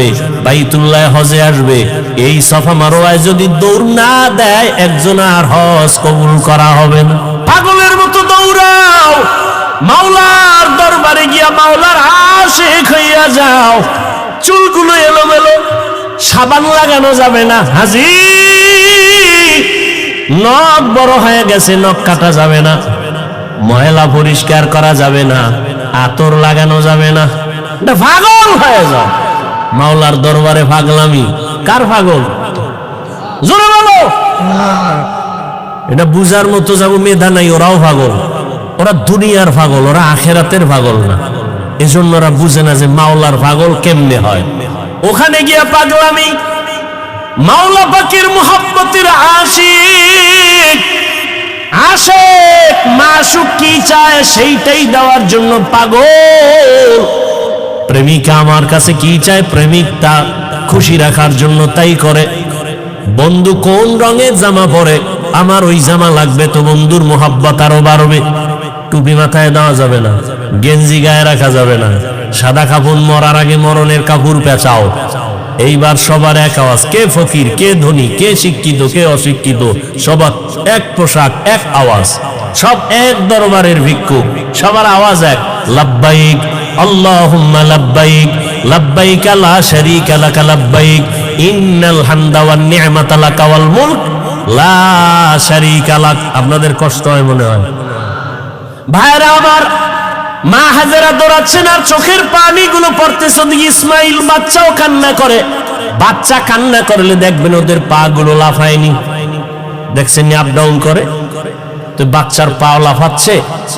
আনবে, বাইতুল্লাহ হজে আসবে, এই সাফা মারওয়ায় যদি দৌড় না দেয় একজন আর হজ কবুল করা হবে না। পাগলের মতো দৌড়াও, মাওলার দরবারে গিয়া মাওলার আশিক হইয়া যাও। চুলগুলো এলোমেলো, সাবান লাগানো যাবে না। হাজি নখ বড় হয়ে গেছে, নখ কাটা যাবে না। ময়লা পরিষ্কার করা যাবে না, আতর লাগানো যাবে না। পাগল হয়ে যাও। মাওলার দরবারে পাগলামি কার পাগল? জোরে বলো। এটা বুঝার মতো যাবো মেধা নাই, ওরাও পাগল। ওরা দুনিয়ার পাগল, ওরা আখেরাতের পাগল না। এজন্য ওরা বুঝে না যে মাওলার পাগল কেমনে হয়। ওখানে গিয়া পাগলামি, মাওলা পাকের মুহাব্বতের আশিক। আশিক মাশুক কি চায় সেইটাই দেওয়ার জন্য পাগল। প্রেমিকা আমার কাছে কি চায়, প্রেমিক তা খুশি রাখার জন্য তাই করে। বন্ধু কোন রঙের জামা পরে, আমার ওই জামা লাগবে, তো বন্ধুর মুহাব্বত আরো বাড়বে। টুপি মাথায় দেওয়া যাবে না, গেঞ্জি গায়ে রাখা যাবে না, সাদা কাপড় মরার আগে মরণের কাপড় পেঁচাও। এইবার সবার এক আওয়াজ, কে ফকির, কে ধনী, কে শিক্ষিত, কে অশিক্ষিত, সবার এক পোশাক, এক আওয়াজ, সব এক দরবারের ভিক্ষুক, সবার আওয়াজ এক, লাব্বাইক আল্লাহুম্মা লাব্বাইক, লাব্বাইক লা শারীকা লাক লাব্বাইক, ইন্নাল হামদা ওয়ান নি'মাতা লাকা ওয়াল মুলক লা শারীকা লাক। আপনাদের কষ্ট হয় মনে হয়? ভাইরা আমার, মা হাজেরা দৌড়াচ্ছেন আর চোখের পানিগুলো পড়তেছে। ওদিকে ইসমাইল বাচ্চাও কান্না করে। বাচ্চা কান্না করলে দেখবেন ওদের পা গুলো লাফায়নি, দেখছেন আপ ডাউন করে, তো বাচ্চার পা লাফাচ্ছে।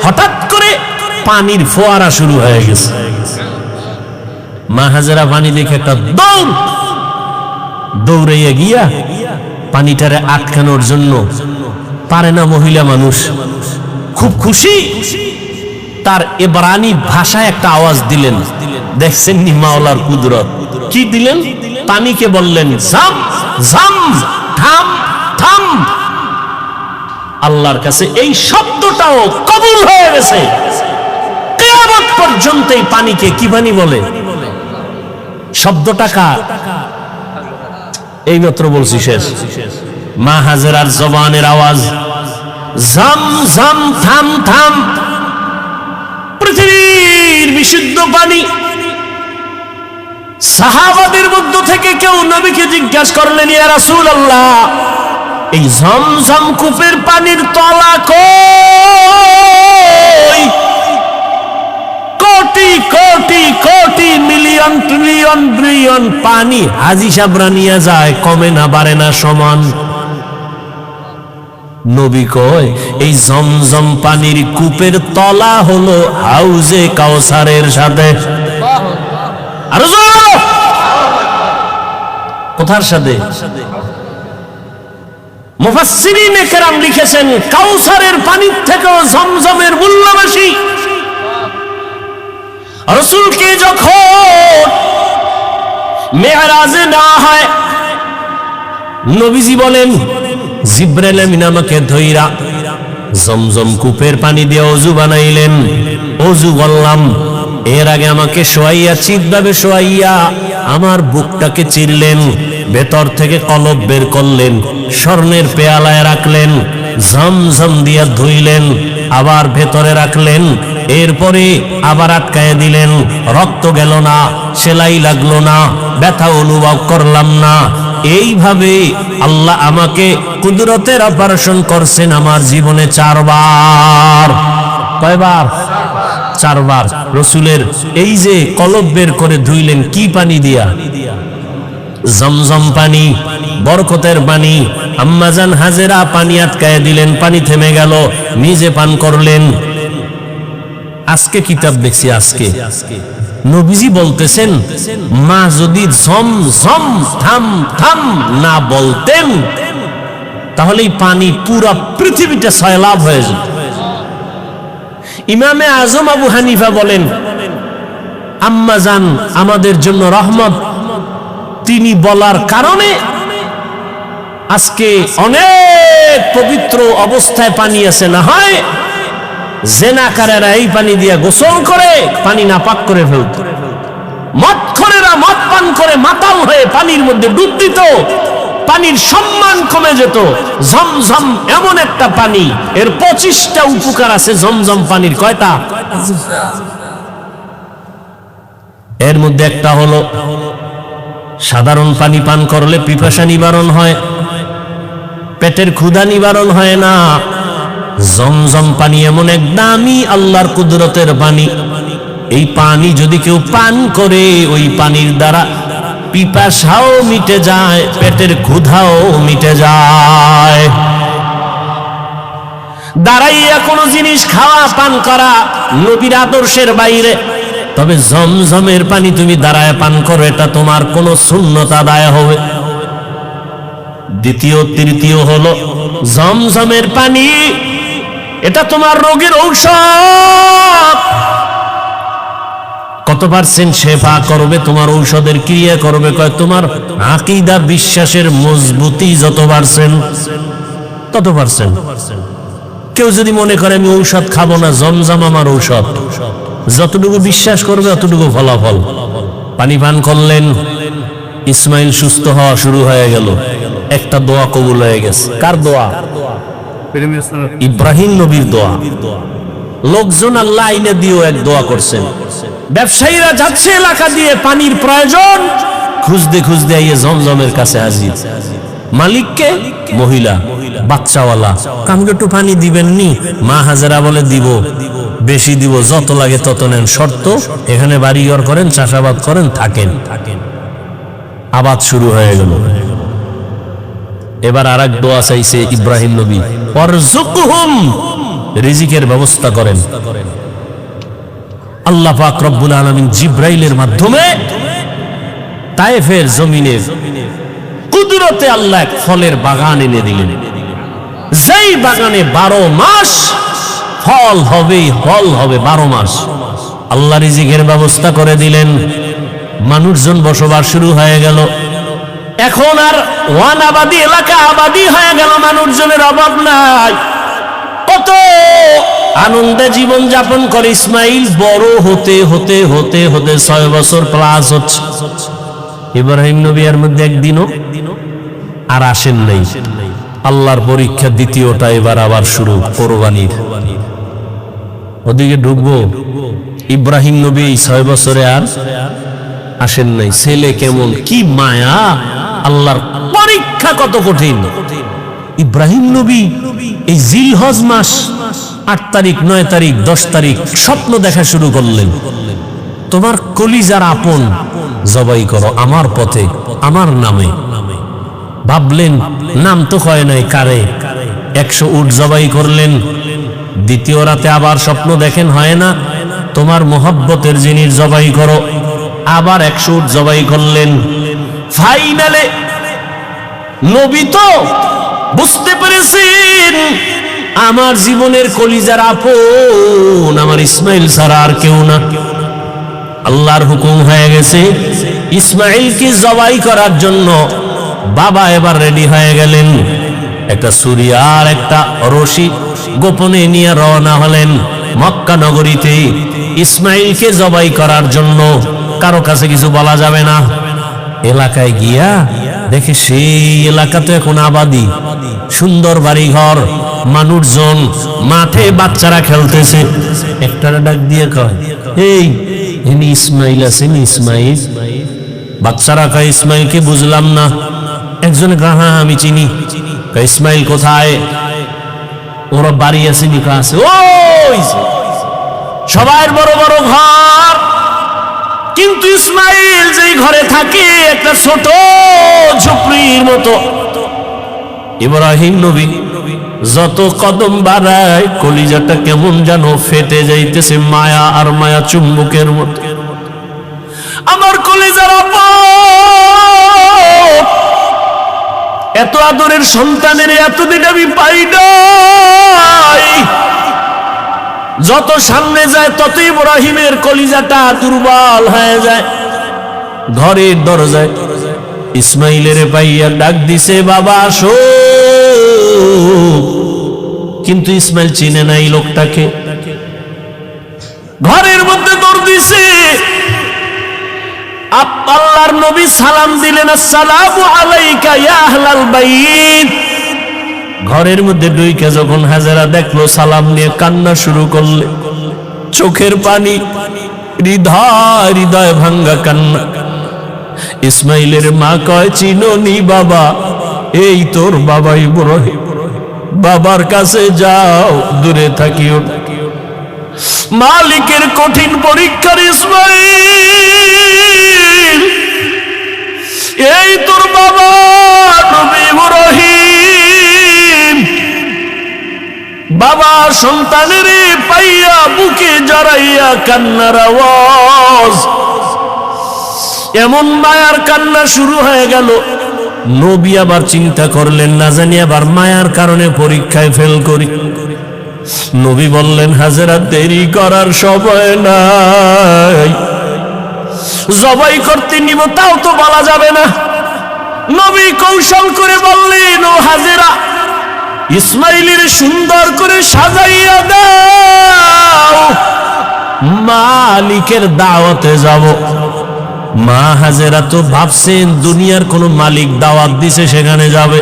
হঠাৎ করে পানির ফোয়ারা শুরু হয়ে গেছে। মা হাজেরা পানি দেখে একটা দৌড়াইয়া গিয়া পানিটারে আটকানোর জন্য, পারে না মহিলা মানুষ, খুব খুশি, তার এবারানি ভাষায় একটা আওয়াজ দিলেন। দেখছেন নি মাওলার কুদরত, কি দিলেন? পানিকে বললেন জাম জাম, থাম থাম। আল্লাহর কাছে এই শব্দটাও কবুল হয়ে গেছে। কিয়ামত পর্যন্ত এই পানিকে কি পানি বলে? শব্দটা কার? এই মাত্র বলছি, শেষ। মা হাজেরার জবানের আওয়াজ, জাম জাম, থাম থাম। পৃথিবীর বিশুদ্ধ পানি। সাহাবাদের মধ্য থেকে কেউ নবীকে জিজ্ঞাসা করলেন, ইয়া রাসূলুল্লাহ, এই জমজম কূপের পানির তলা কই? Crore crore crore, million trillion billion পানি হাজি সাবরা নিয়ে যায়, কমে না বাড়ে না, সমান। নবী কয়, এই জমজম পানির কূপের তলা হলো হাউজে কাউসারের সাথে। আরো জোরে, কোথার সাথে? মুফাসসিরিনে কেরাম লিখেছেন, কাউসারের পানির থেকেও জমজমের মূল্য বেশি। রাসূলকে যখন মেরাজে নেওয়া হয়, নবীজি বলেন, জিবরাইল আমিন আমাকে ধইরা জমজম কূপের পানি দিয়ে ওযু বানাইলেন। ওযু করলাম, এর আগে আমাকে শোয়াইয়া, চিৎভাবে শোয়াইয়া আমার বুকটাকে চিরলেন, ভেতর থেকে কলব বের করলেন, স্বর্ণের পেয়ালায় রাখলেন, জমজম দিয়া ধুইলেন, আবার ভেতরে রাখলেন, এরপরে আবার আটকায় দিলেন। রক্ত গেল না, সেলাই লাগলো না, ব্যথা অনুভব করলাম না। এইভাবে আল্লাহ আমাকে কুদরতের অপারেশন করছেন আমার জীবনে 4 বার। কয়বার? 4 বার। রসুলের এই যে কলব বের করে ধুইলেন, কি পানি দিয়া? জমজম পানি, বরকতের পানি। আম্মাজান হাজেরা পানি আটকায় দিলেন, পানি থেমে গেল, নিজে পান করলেন। আজকে কিতাব দেখছি, আজকে নবীজি বলতেছেন, মা যদি জম জম থাম থাম না বলতেন, তাহলে এই পানি পুরা পৃথিবীটা সয়লাভ হয়ে যেত। ইমামে আজম আবু হানিফা বলেন, আম্মাজান আমাদের জন্য রহমত, তিনি বলার কারণে আজকে অনেক পবিত্র অবস্থায় পানি আছে। না হয় জেনাকারেরা এই পানি দিয়ে গোসল করে পানি নাপাক করে ফেলত। মদখোরেরা মদ পান করে মাতাল হয়ে পানির মধ্যে ডুব দিত, পানির সম্মান কমে যেত। জমজম এমন একটা পানি, এর 25টা উপকার আছে জমজম পানির। কয়টা? এর মধ্যে একটা হলো সাধারণ পানি পান করলে পিপাসা নিবারণ হয়, পেটের ক্ষুধা নিবারণ হয় না। জমজম পানি এমন এক দামি আল্লাহর কুদরতের পানি, এই পানি যদি কেউ পান করে ওই পানির দ্বারা পিপাসাও মিটে যায়, পেটের ক্ষুধাও মিটে যায়। দাঁড়াইয়া কোনো জিনিস খাওয়া পান করা নবীর আদর্শের বাইরে। তবে জমজমের পানি তুমি দাঁড়ায় পান করো, এটা তোমার কোন সুন্নত আদায় হবে। দ্বিতীয় তৃতীয় হলো জমজমের পানি, এটা তোমার রোগের ঔষধ। কত পার্সেন্ট শেফা করবে, তোমার ঔষধের ক্রিয়া করবে? কয় তোমার আকীদা বিশ্বাসের মজবুতি যত পার্সেন্ট তত পার্সেন্ট। কেউ যদি মনে করে আমি ঔষধ খাবো না, জমজম আমার ঔষধ, যতটুকু বিশ্বাস করবে অতটুকু ফলাফল। পানি পান করলেন, ইসমাইল সুস্থ হওয়া শুরু হয়ে গেল, একটা দোয়া কবুল হয়ে গেছে। কার দোয়া? ইব্রাহিম নবীর দোয়া। লোকজন আল্লাহ আইনে দিয়েও এক দোয়া করছেন। ব্যবসায়ীরা যাচ্ছে এলাকা দিয়ে, পানির প্রয়োজন, খুঁজতে খুঁজতে আইয়ে জমজমের কাছে হাজির। মালিককে? মহিলা, বাচ্চাওয়ালা। আমাকে একটু পানি দিবেন নি? মা হাজেরা বলে দিব, বেশি দিব, যত লাগে তত নেন, শর্ত এখানে বাড়িঘর করেন, চাষাবাদ করেন, থাকেন। আবাদ শুরু হয়ে গেল। এবার আরেক দোয়া চাইছে ইব্রাহিম নবী, ওয়ারযুকহুম, রিজিকের ব্যবস্থা করেন। আল্লাহ পাক রব্বুল আলামিন জিব্রাইলের মাধ্যমে তায়েফের জমিনে কুদরতে আল্লাহ এক ফলের বাগান এনে দিলেন। যেই বাগানে 12 মাস ফল হবে, ফল হবে 12 মাস। আল্লাহ রিজিকের ব্যবস্থা করে দিলেন, মানুষজন বসবাস শুরু হয়ে গেল। এখন আর ওয়ান আবাদি এলাকা আবাদি হয়ে গেল, মানুষজনের অভাব নাই। কত আনন্দে জীবন যাপন করে ইসমাইল। বড় হতে হতে হতে হতে 6 বছর প্লাস হচ্ছে। ইব্রাহিম নবী এর মধ্যে একদিনও আর আসেন নাই। আল্লাহর পরীক্ষা দ্বিতীয়টা এবার আবার শুরু, কোরবানির। ওদিকে ঢুকবো, ইব্রাহিম নবী 6 বছরে আর আসেন নাই। ছেলে কেমন, কি মায়া, আল্লাহর পরীক্ষা কত কঠিন। ইব্রাহিম নবী এই জিলহজ মাস 8 তারিখ, 9 তারিখ, 10 তারিখ স্বপ্ন দেখা শুরু করলেন। তোমার কলিজার আপন জবাই করো আমার পথে, আমার নামে। ভাবলেন, নাম তো কয় নাই কারে। 100 উট জবাই করলেন। দ্বিতীয় রাতে আবার স্বপ্ন দেখেন, হয় না, তোমার মোহব্বতের জিনিস জবাই করো। আবার 100 উট জবাই করলেন। ফাইনালে নবী তো বুঝতে পেরেছেন আমার জীবনের কলিজার আপন আমার ইসমাইল ছাড়া আর কেউ না। আল্লাহর হুকুম হয়ে গেছে ইসমাইলকে জবাই করার জন্য। বাবা এবার রেডি হয়ে গেলেন, একটা ছুরি আর একটা রশি গোপনে নিয়ে রওনা হলেন মক্কা নগরীতে ইসমাইলকে জবাই করার জন্য। কারো কাছে কিছু বলা যাবে না। এলাকায় গিয়া দেখে সেই এলাকা তো এখন আবাদি, সুন্দর বাড়িঘর, মানুষজন, মাঠে বাচ্চারা খেলতেছে। একটা ডাক দিয়ে কয়, এই ইনি ইসমাইল আছেন? ইসমাইল? বাচ্চারা কয়, ইসমাইলকে বুঝলাম না। একজনে কয়, হ্যাঁ আমি চিনি। ইসমাইল কোথায়? ওরা বাড়ি আছে, নিকা আছে। ওই সবার বড় বড় ঘর, কিন্তু ইসমাইল যেই ঘরে থাকে একটা ছোট ঝুপড়ির মতো। ইব্রাহিম নবী যত কদম বাড়ায় কলিজাটা কেমন যেন ফেটে যাইতেছে, মায়া আর মায়া চুম্বকের মতো। আমার কলিজার আপন, এত আদরের সন্তানের এতদিন আমি পাই নাই। যত সামনে যায় তত ইব্রাহিমের কলিজাটা দুর্বল হয়ে যায়। ঘরের দরজায় ইসমাইলের পাইয়া ডাক দিছে, বাবা আসো। কিন্তু ইসমাইল চিনে নাই লোকটাকে। ঘরের মধ্যে দৌড় দিছে, আল্লাহর নবী সালাম দিলেন, আসসালামু আলাইকা ইয়া আহলাল বাইত। ঘরের মধ্যে ঢুকে যখন হাজেরা দেখলো, সালাম নিয়ে কান্না শুরু করলে, চোখের পানি, হৃদয় হৃদয় ভাঙ্গা কান্না। ইসমাইলের মা কয়, চিনোনি বাবা? এই তোর বাবা ইব্রাহিম, বাবার কাছে যাও, দূরে থাকিও। মালিকের কঠিন পরীক্ষার ইসমাইল, এই তোর বাবা নবী ইব্রাহিম। বাবা সন্তানের পাইয়া বুকে জড়াইয়া কান্নার আওয়াজ, এমন মায়ার কান্না শুরু হয়ে গেল। নবী আবার চিন্তা করলেন, না জানি আবার মায়ার কারণে পরীক্ষায় ফেল করি। নবী বললেন, হাজেরা দেরি করার সময় নাই, জবাই করতে নিব তাও তো বলা যাবে না। নবী কৌশল করে বললেন, ও হাজেরা, ইসমাইলের সুন্দর করে সাজাইয়া দাও, মালিকের দাওয়াতে যাব। মা হাজেরা তো ভাবছেন দুনিয়ার কোন মালিক দাওয়াত দিছে সেখানে যাবে।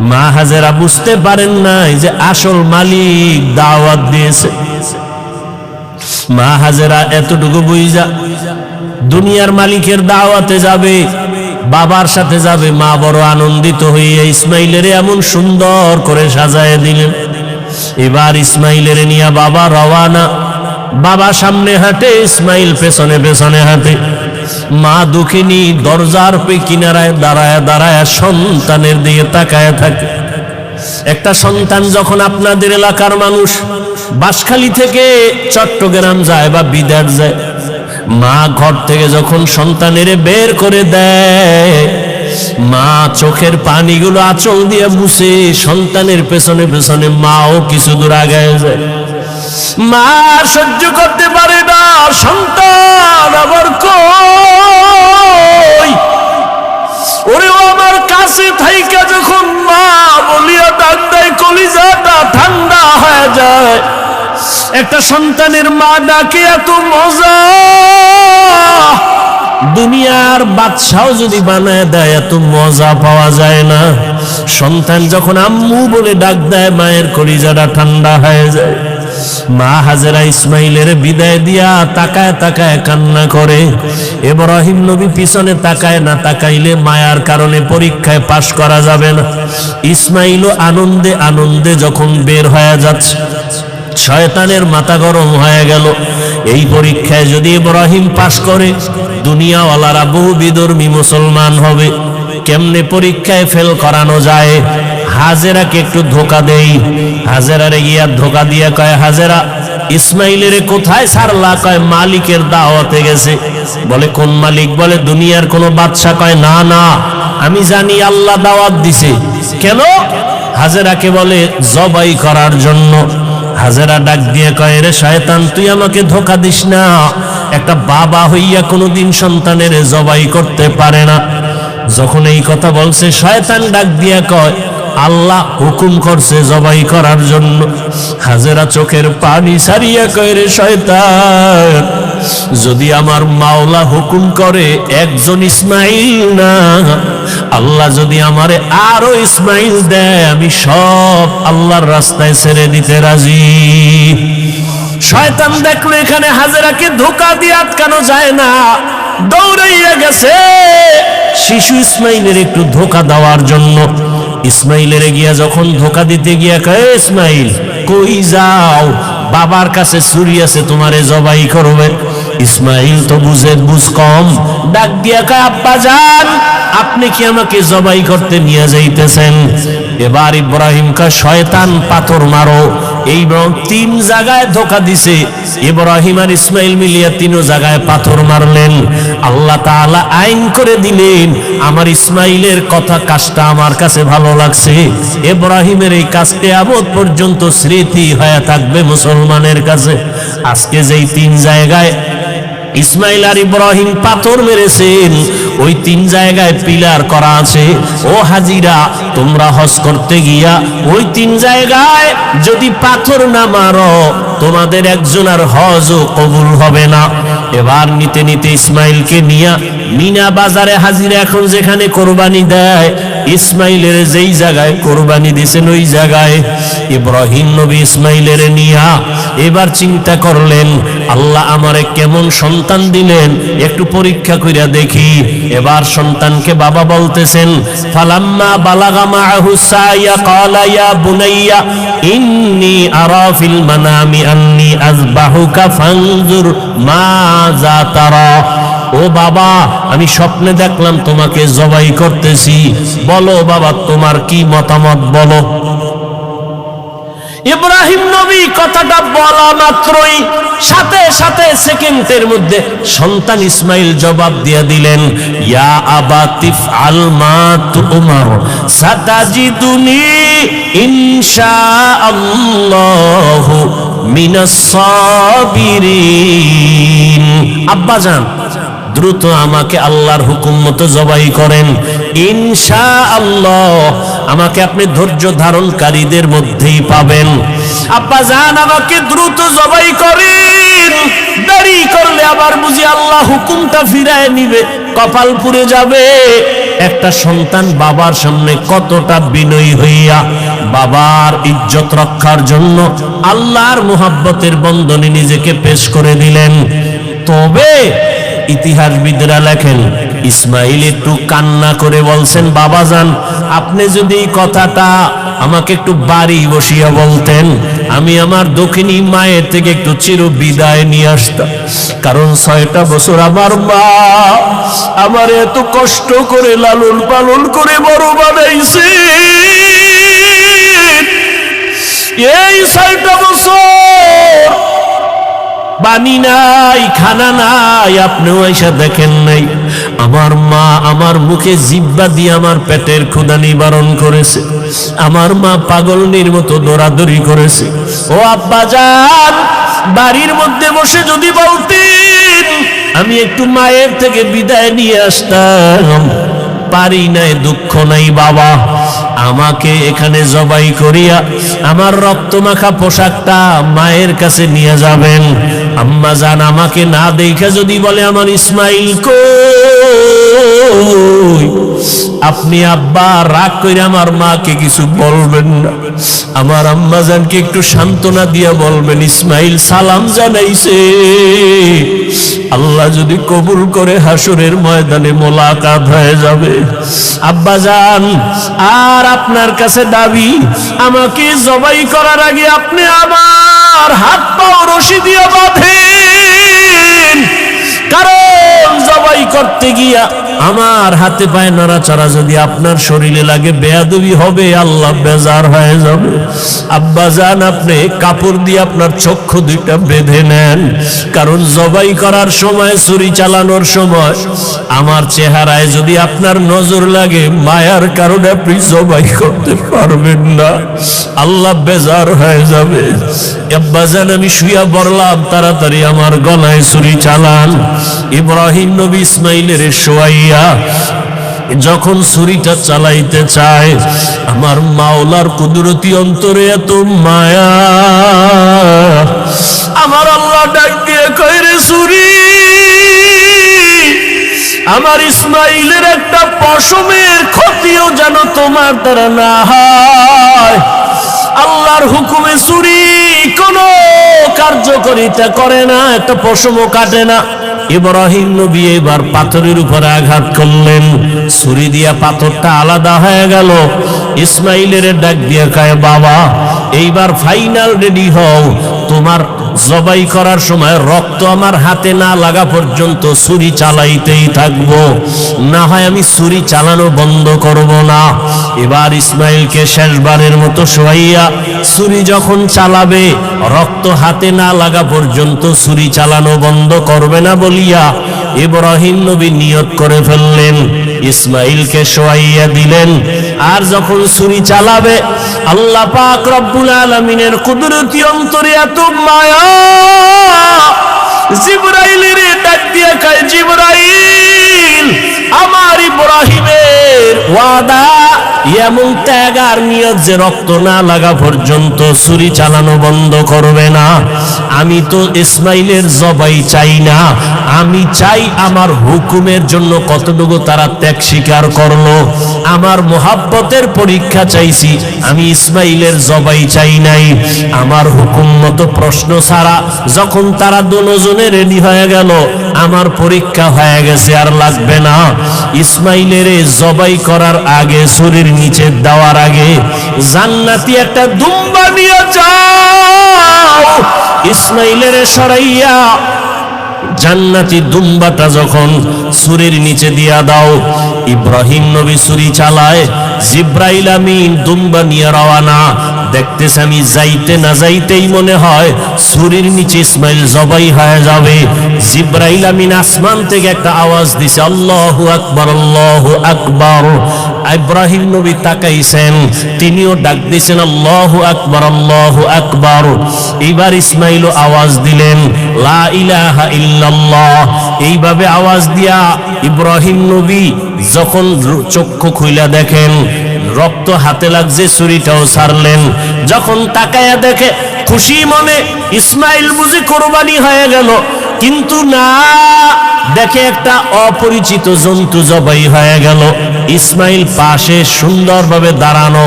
মা হাজেরা বুঝতে পারেন নাই যে আসল মালিক দাওয়াত দিয়েছে। মা হাজেরা এতটুকু বুঝা দুনিয়ার মালিকের দাওয়াতে যাবে, বাবার সাথে যাবে। মা বড় আনন্দিত হইয়া ইসমাইলের এমন সুন্দর করে সাজায় দিলেন। এবার ইসমাইলের নিয়ে বাবা রওয়ানা। বাবা সামনে হাঁটে, ইসমাইল পেছনে পেছনে হাঁটে। মা দুঃখিনী দরজার কিনারায় দাঁড়ায় দাঁড়ায় সন্তানের দিকে তাকায় থাকে। একটা সন্তান যখন আপনাদের এলাকার মানুষ বাঁশখালী থেকে চট্টগ্রাম যায় বা বিদেশ যায়, মা ঘর থেকে যখন সন্তানের বের করে দেয়, মা চোখের পানিগুলো আঁচল দিয়ে মুছে সন্তানের পেছনে পেছনে মাও কিছু দূর আগায় যায়। মা সহ্য করতে পারে না, সন্তান আবার কই, ওরে আমার কাছে থাইকা যখন মা বলিয়া ডাক দেয়, কলিজাটা ঠান্ডা হয়ে যায়। একটা সন্তানের মা ডাকে এত মজা, দুনিয়ার বাদশাও যদি বানায় দেয় এত মজা পাওয়া যায় না। সন্তান যখন আম্মু বলে ডাক দেয়, মায়ের কলিজাটা ঠান্ডা হয়ে যায়। মা হাজেরা ইসমাইলের বিদায় দিয়া তাকায় তাকায় কান্না করে। ইব্রাহিম নবী পিছনে তাকায় না, তাকাইলে মায়ার কারণে পরীক্ষায় পাশ করা যাবে না। ইসমাইলও আনন্দে আনন্দে যখন বের হয়ে যাচ্ছে, শয়তানের মাথা গরম হয়ে গেল। এই পরীক্ষায় যদি ইব্রাহিম পাশ করে, দুনিয়াওয়ালারা বহু বিধর্মী মুসলমান হবে। কেমনে পরীক্ষায় ফেল করানো যায়? হাজেরাকে একটু ধোকা দেই। হাজেরারে গিয়া ধোকা দিয়া কয়, হাজেরা ইসমাইলের কোথায় ছাড়লা? কয় মালিকের দাওয়াতে গেছে। বলে কোন মালিক? বলে দুনিয়ার কোন বাদশা। কয় না না, আমি জানি আল্লাহ দাওয়াত দিছে। কেন? হাজেরাকে বলে জবাই করার জন্য। হাজেরা ডাক দিয়ে কয়, রে শয়তান, তুই আমাকে ধোকা দিস না। একটা বাবা হইয়া কোনোদিন সন্তানের জবাই করতে পারে না। যখন এই কথা বলছে, শয়তান ডাক দিয়া কয়, আল্লাহ হুকুম করছে জবাই করার জন্য। হাজেরা চোখের পানি ছাড়িয়া কয়, রে শয়তান, যদি আমার মাওলা হুকুম করে একজন ইসমাইল না, আল্লাহ যদি আমারে আরো ইসমাইল দেয়, আমি সব আল্লাহর রাস্তায় ছেড়ে দিতে রাজি। শয়তান দেখলো এখানে হাজেরাকে ধোকা দিয়ে আটকানো যায় না, দৌড়াইয়া গেছে শিশু ইসমাইলের একটু ধোকা দেওয়ার জন্য। ইসমাইলের গিয়া যখন ধোকা দিতে গিয়া কয়, ইসমাইল কই যাও? বাবার কাছে ছুরি আছে, তোমারে জবাই করবে। ইসমাইল তো বুঝ কম, ডাক দিয়া কয়, আব্বা জান, আপনি কি আমাকে জবাই করতে নিয়ে যাইতেছেন? এবার ইব্রাহিম কয়, শয়তান, পাথর মারো। এই তিন জায়গায় ধোকা দিছে। ইব্রাহিম আর ইসমাইল মিলিয়া তিন জায়গায় পাথর মারলেন। আল্লাহ তাআলা আইন করে দিলেন, আমার ইসমাইলের কথা কাজটা আমার কাছে ভালো লাগছে। ইব্রাহিমের এই কাজটা আবদ পর্যন্ত স্মৃতি হয়ে থাকবে মুসলমানের কাছে। আজকে যেই তিন জায়গায় ইসমাইল আর ইব্রাহিম পাথর মেরেছেন, ওই তিন জায়গায় পিলার করা আছে। ও হাজিরা, তোমরা হজ করতে গিয়া ওই তিন জায়গায় যদি পাথর না মারো, তোমাদের একজনের হজও কবুল হবে না। এবার নিতে নিতে ইসমাইলকে নিয়া মিনা বাজারে হাজির। এখন যেখানে কোরবানি দেয়, ইসমাইলের যেই জায়গায় কোরবানি দিয়েছেন ওই জায়গায় ইব্রাহিম নবী ইসমাইলের নিয়া এবার চিন্তা করলেন, আল্লাহ আমারে কেমন সন্তান দিলেন, একটু পরীক্ষা কইরা দেখি। এবার সন্তানকে বাবা বলতেছেন, ফালাম্মা বালাগা মাআহু সাইয়া ক্বালা ইয়া বুনাইয়া ইন্নী আরা ফিল মানামি আন্নী আযবাহুকা ফানজুর মাযা তারা। ও বাবা, আমি স্বপ্নে দেখলাম তোমাকে জবাই করতেছি, বলো বাবা তোমার কি মতামত বলো। ইব্রাহিম নবী কথাটা বলা মাত্রই সাথে সাথে সেকেন্ডের মধ্যে সন্তান ইসমাইল জবাব দিয়ে দিলেন, ইয়া আবাতিফ আল মা তুমার সাতাজিদুনি ইনশাআল্লাহু মিনাস সাবিরিন। আব্বাজান, দ্রুত আমাকে আল্লাহর হুকুম মতো জবাই করেন, ইনশাআল্লাহ আমাকে আপনি ধৈর্য ধারণকারীদের মধ্যেই পাবেন। আব্বা জান, আমাকে দ্রুত জবাই করেন, দেরি করলে আবার বুঝি আল্লাহ হুকুমটা ফিরায় নিবে, কপাল পুড়ে যাবে। একটা সন্তান বাবার সামনে কতটা বিনয়ী হইয়া বাবার ইজ্জত রক্ষার জন্য আল্লাহর মুহাব্বতের বন্ধনে নিজেকে পেশ করে দিলেন। তবে ইতিহাসবিদরা লেখেন, ইসমাইল একটু কান্না করে বলছেন, বাবাজান আপনি যদি এই কথাটা আমাকে একটু বাড়ি বসিয়া বলতেন, আমি আমার দক্ষিণী মায়ের থেকে একটু চির বিদায় নিয়ে আসতাম। কারণ 6টা বছর আমার মা আমার এত কষ্ট করে লালন পালন করে বড় বানাইছে। এই 6টা বছর পানি নাই, খানা নাই, আপনিও এসে দেখেন নাই। আমার মা আমার মুখে জিহ্বা দিয়ে আমার পেটের ক্ষুধা নিবারণ করেছে। আমার মা পাগলনির মতো দৌড়াদৌড়ি করেছে। ও আব্বাজান, বাড়ির মধ্যে বসে যদি বলতেন আমি একটু মায়ের থেকে বিদায় নিয়ে আসতাম, পারি নাই, দুঃখ নাই বাবা, আমাকে এখানে জবাই করিয়া আমার রক্তমাখা পোশাকটা মায়ের কাছে নিয়ে যাবেন। আম্মা জান আমাকে না দেখে যদি বলে আমার ইসমাইল কই, আপনি আব্বা রাগ করে আমার মাকে কিছু বলবেন না, আমার আম্মা জানকে একটু সান্ত্বনা দিয়া বলবেন ইসমাইল সালাম জানাইছে, আল্লাহ যদি কবুল করে হাসরের ময়দানে মোলাকাত হয়ে যাবে। আব্বা জান, আর আপনার কাছে দাবি, আমাকে জবাই করার আগে আপনি আমার হাত পা রশি দিয়ে বাঁধেন, কারণ জবাই করতে গিয়া আমার হাতে পায়ে নড়াচড়া যদি আপনার শরীরে লাগে বেয়াদবি হবে, আল্লাহ বেজার হয়ে যাবে। আব্বা জান, আপনি কাপড় দিয়ে আপনার চক্ষু দুইটা বেঁধে নেন, কারণ জবাই করার সময়, ছুরি চালানোর সময় আমার চেহারায় যদি আপনার নজর লাগে, মায়ার কারণে আপনি জবাই করতে পারবেন না, আল্লাহ বেজার হয়ে যাবে। আব্বা জান, আমি শুয়া বললাম, তাড়াতাড়ি আমার গলায় ছুরি চালান। ইব্রাহিম নবী ইসমাইলের শোয়াইয়া যখন ছুরিটা চালাইতে চায়, আমার মাওলার কুদরতি অন্তরে এত মায়া, আমার আল্লাহ ডাক দিয়ে কয়, রে ছুরি, আমার ইসমাইলের একটা পশমের ক্ষতিও যেন তোমার দ্বারা না হয়। আল্লাহর হুকুমে ছুরি কোনো কার্যকারিতা করে না, একটা পশমও কাটে না। ইব্রাহিম নবী এবার পাথরের উপরে আঘাত করলেন, ছুরি দিয়া পাথরটা আলাদা হয়ে গেল। ইসমাইলের ডাক দিয়ে কয়, বাবা এইবার ফাইনাল রেডি হও, তোমার জবাই করার সময় রক্ত আমার হাতে না লাগা পর্যন্ত ছুরি চালাইতেই থাকবো, না হয় আমি ছুরি চালানো বন্ধ করব না। এবার ইসমাইলকে শেষবারের মতো শোয়াইয়া ছুরি যখন চালাবে, রক্ত হাতে না লাগা পর্যন্ত ছুরি চালানো বন্ধ করবে না বলিয়া ইব্রাহিম নবী নিয়ত করে ফেললেন। ইসমাইলকে শোয়াইয়া দিলেন, আর যখন ছুরি চালাবে, আল্লাহ পাক রব্বুল আলামিনের কুদরতি অন্তরে এত মায়া, জিবরাইলের ডাক দিয়ে কয়, জিবরাইল, আমার ইব্রাহিমের ওয়াদা, এমন ত্যাগ আর নিয়ত যে রক্ত না লাগা পর্যন্ত ছুরি চালানো বন্ধ করবে না। আমি তো ইসমাইলের জবাই চাই না, আমি চাই আমার হুকুমের জন্য কতটুকু তারা ত্যাগ স্বীকার করলো। আমার মোহাব্বতের পরীক্ষা চাইছি, আমি ইসমাইলের জবাই চাই নাই। আমার হুকুম মতো প্রশ্ন ছাড়া যখন তারা দুজনে রেডি হয়ে গেল, আমার পরীক্ষা হয়ে গেছে, আর লাগবে না। ইসমাইলের জবাই করার আগে, ছুরির নিচে দেওয়ার আগে, জান্নাতি একটা দুম্বা নিয়ে যাও, ইসমাইলের সরাইয়া জান্নাতি দুম্বাটা যখন ছুরির নিচে দিয়া দাও। ইব্রাহিম নবী ছুরি চালায়, জিব্রাইল আমিন দুম্বা নিয়ে রওয়ানা। দেখতেছে আমি যাইতে না যাইতেই মনে হয় ছুরির নিচে ইসমাইল জবাই হয়ে যাবে। জিব্রাইল আমিন আসমান থেকে একটা আওয়াজ দিছে, আল্লাহু আকবার, আল্লাহু আকবার। ইব্রাহিম নবী তাকাইছেন, তিনিও ডাক দিয়েছেন, আল্লাহু আকবার, আল্লাহু আকবার। এইবার ইসমাইলও আওয়াজ দিলেন, লা ইলাহা ইল্লাল্লাহ। এইভাবে আওয়াজ দিয়া ইব্রাহিম নবী যখন চক্ষু খুইলা দেখেন রক্ত হাতে লাগছে, ছুরিটাও ছাড়লেন। যখন তাকায়া দেখে খুশি মনে ইসমাইল বুঝি কোরবানি হয়ে গেল, কিন্তু না, দেখে একটা অপরিচিত জন্তু জবাই হয়ে গেল। ইসমাইল পাশে সুন্দরভাবে দাঁড়ানো।